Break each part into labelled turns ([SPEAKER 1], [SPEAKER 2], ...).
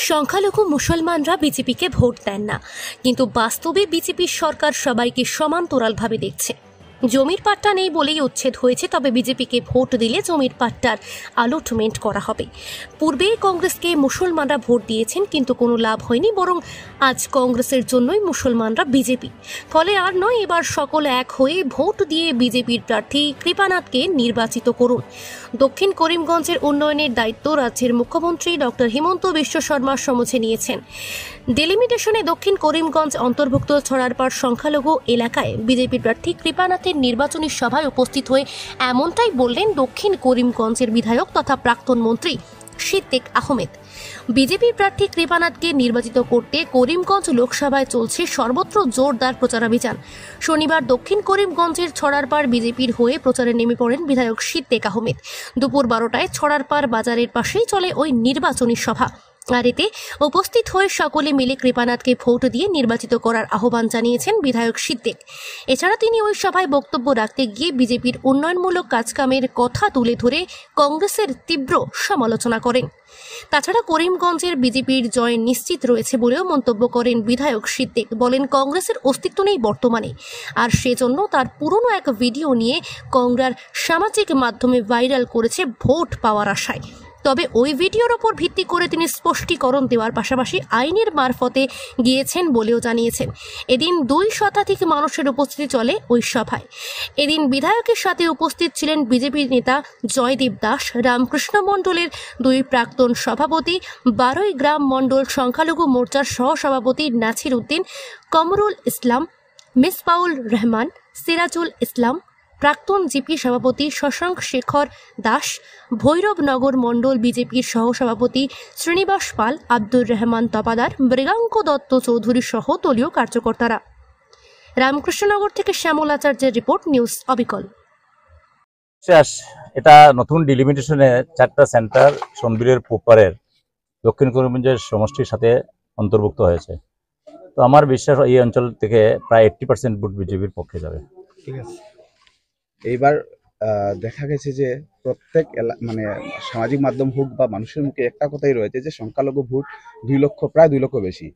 [SPEAKER 1] সংখ্যালঘু মুসলমানরা বিজেপিকে ভোট দেন না, কিন্তু বাস্তবে বিজেপির সরকার সবাইকে সমান্তরালভাবে দেখছে। জমির পাট্টা নেই বলেই উচ্ছেদ হয়েছে, তবে বিজেপিকে ভোট দিলে জমির পাট্টার অ্যালটমেন্ট করা হবে। পূর্বে কংগ্রেসকে মুসলমানরা ভোট দিয়েছেন, কিন্তু কোনো লাভ হয়নি, বরং আজ কংগ্রেসের জন্যই মুসলমানরা বিজেপি। ফলে আর নয়, এবার সকল এক হয়ে ভোট দিয়ে বিজেপির প্রার্থী কৃপানাথকে নির্বাচিত করুন। দক্ষিণ করিমগঞ্জের উন্নয়নের দায়িত্ব রাজ্যের মুখ্যমন্ত্রী ডক্টর হিমন্ত বিশ্ব শর্মা সমঝে নিয়েছেন। ডেলিমিটেশনে দক্ষিণ করিমগঞ্জ অন্তর্ভুক্ত ছড়ারপাড় সংখ্যালঘু এলাকায় বিজেপি প্রার্থী কৃপানাথের নির্বাচনী সভায় উপস্থিত হয়ে এমনটাই বললেন দক্ষিণ করিমগঞ্জের বিধায়ক তথা প্রাক্তন মন্ত্রী সিদ্দিক আহমেদ। বিজেপির প্রার্থী কৃপানাথকে নির্বাচিত করতে করিমগঞ্জ লোকসভায় চলছে সর্বত্র জোরদার প্রচারাভিযান। শনিবার দক্ষিণ করিমগঞ্জের ছড়ারপাড় বিজেপির হয়ে প্রচারে নেমে পড়েন বিধায়ক সিদ্দিক আহমেদ। দুপুর 12টায় ছড়ারপাড় বাজারের পাশেই চলে ওই নির্বাচনী সভা। আর এতে উপস্থিত হয়ে সকলে মিলে কৃপানাথকে ভোট দিয়ে নির্বাচিত করার আহ্বান জানিয়েছেন বিধায়ক সিদ্দিক। এছাড়া তিনি ওই সভায় বক্তব্য রাখতে গিয়ে বিজেপির উন্নয়নমূলক কাজকামের কথা তুলে ধরে কংগ্রেসের তীব্র সমালোচনা করেন। তাছাড়া করিমগঞ্জের বিজেপির জয় নিশ্চিত রয়েছে বলেও মন্তব্য করেন বিধায়ক সিদ্দিক। বলেন, কংগ্রেসের অস্তিত্ব নেই বর্তমানে, আর সেজন্য তার পুরনো এক ভিডিও নিয়ে কংগ্রেস সামাজিক মাধ্যমে ভাইরাল করেছে ভোট পাওয়ার আশায়। তবে ওই ভিডিওর ওপর ভিত্তি করে তিনি স্পষ্টীকরণ দেওয়ার পাশাপাশি আইনের মারফতে গিয়েছেন বলেও জানিয়েছেন। এদিন 2 শতাধিক মানুষের উপস্থিতি চলে ওই সভায়। এদিন বিধায়কের সাথে উপস্থিত ছিলেন বিজেপির নেতা জয়দীপ দাস, রামকৃষ্ণ মণ্ডলের 2 প্রাক্তন সভাপতি, 12 গ্রাম মণ্ডল সংখ্যালঘু মোর্চার সহসভাপতি নাছির উদ্দিন, কমরুল ইসলাম, মিসবাউল রহমান, সিরাজুল ইসলাম, প্রাক্তন জিপি সভাপতি শশাঙ্ক শেখর দাস, ভৈরবনগর মণ্ডল বিজেপির সহসভাপতি শ্রীনিবাস পাল, আব্দুর রহমান তপাদার, মৃগাঙ্ক দত্ত চৌধুরী সহ দলীয় কার্যকর্তারা। রামকৃষ্ণনগর থেকে শ্যামল আচার্যের রিপোর্ট, নিউজ অবিকল।
[SPEAKER 2] এটা নতুন ডিলিমিটেশনে 4টা সেন্টার সোনবীরের পোপারের দক্ষিণ করিমগঞ্জের সমষ্টির সাথে অন্তর্ভুক্ত হয়েছে। তো আমার বিশ্বাস এই অঞ্চল থেকে প্রায় 80% ভোট বিজেপির পক্ষে যাবে।
[SPEAKER 3] ঠিক আছে, এইবার দেখা গেছে যে প্রত্যেক মানে সামাজিক মাধ্যম হোক বা মানুষের মুখে একটা কথাই রয়েছে যে সংখ্যালঘু ভোট 2 লক্ষ, প্রায় 2 লক্ষ বেশি।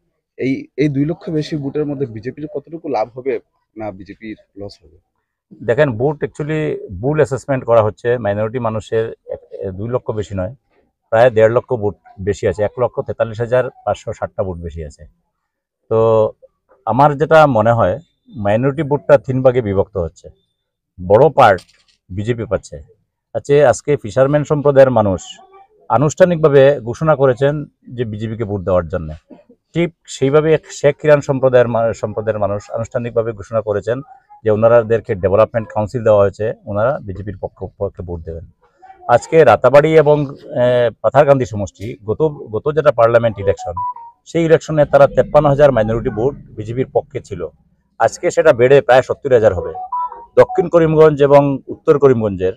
[SPEAKER 3] এই 2 লক্ষ বেশি ভোটের মধ্যে বিজেপির কতটুকু লাভ হবে না বিজেপির লস হবে?
[SPEAKER 2] দেখেন, ভোট অ্যাকচুয়ালি ভুল অ্যাসেসমেন্ট করা হচ্ছে। মাইনরিটি মানুষের 2 লক্ষ বেশি নয়, প্রায় 1.5 লক্ষ ভোট বেশি আছে। 1,43,560টা ভোট বেশি আছে। তো আমার যেটা মনে হয়, মাইনরিটি ভোটটা 3 ভাগে বিভক্ত হচ্ছে। বড় পার্ট বিজেপি পাচ্ছে। আজকে ফিশারম্যান সম্প্রদায়ের মানুষ আনুষ্ঠানিকভাবে ঘোষণা করেছেন যে বিজেপিকে ভোট দেওয়ার জন্য। ঠিক সেইভাবে শেখ কিরান সম্প্রদায়ের মানুষ আনুষ্ঠানিকভাবে ঘোষণা করেছেন যে ওনারাদেরকে ডেভেলপমেন্ট কাউন্সিল দেওয়া হয়েছে, ওনারা বিজেপির পক্ষে ভোট দেবেন। আজকে রাতাবাড়ি এবং পাথারকান্দি সমষ্টি গত যেটা পার্লামেন্ট ইলেকশন, সেই ইলেকশনে তারা 53,000 মাইনরিটি ভোট বিজেপির পক্ষে ছিল। আজকে সেটা বেড়ে প্রায় 70,000 হবে। দক্ষিণ করিমগঞ্জ এবং উত্তর করিমগঞ্জের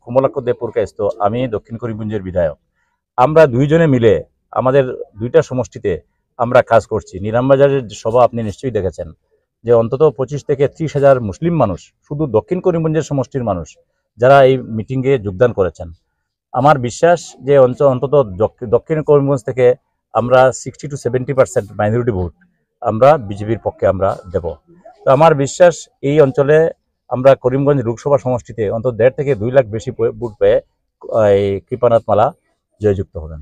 [SPEAKER 2] কমলাক্ষ দেবপুর কায়স্থ, আমি দক্ষিণ করিমগঞ্জের বিধায়ক। আমরা 2 জনে মিলে আমাদের 2টা সমষ্টিতে আমরা কাজ করছি। নিরামবাজারের সভা আপনি নিশ্চয়ই দেখেছেন যে অন্তত 25 থেকে 30,000 মুসলিম মানুষ, শুধু দক্ষিণ করিমগঞ্জের সমষ্টির মানুষ, যারা এই মিটিংয়ে যোগদান করেছেন। আমার বিশ্বাস যে অন্তত দক্ষিণ করিমগঞ্জ থেকে আমরা 60 to 70% মাইনরিটি ভোট আমরা বিজেপির পক্ষে আমরা দেব। তো আমার বিশ্বাস এই অঞ্চলে আমরা করিমগঞ্জ লোকসভা সমষ্টিতে অন্তত 1.5 থেকে 2 লাখ বেশি ভোট পেয়ে কৃপানাথ মালা জয়যুক্ত হবেন।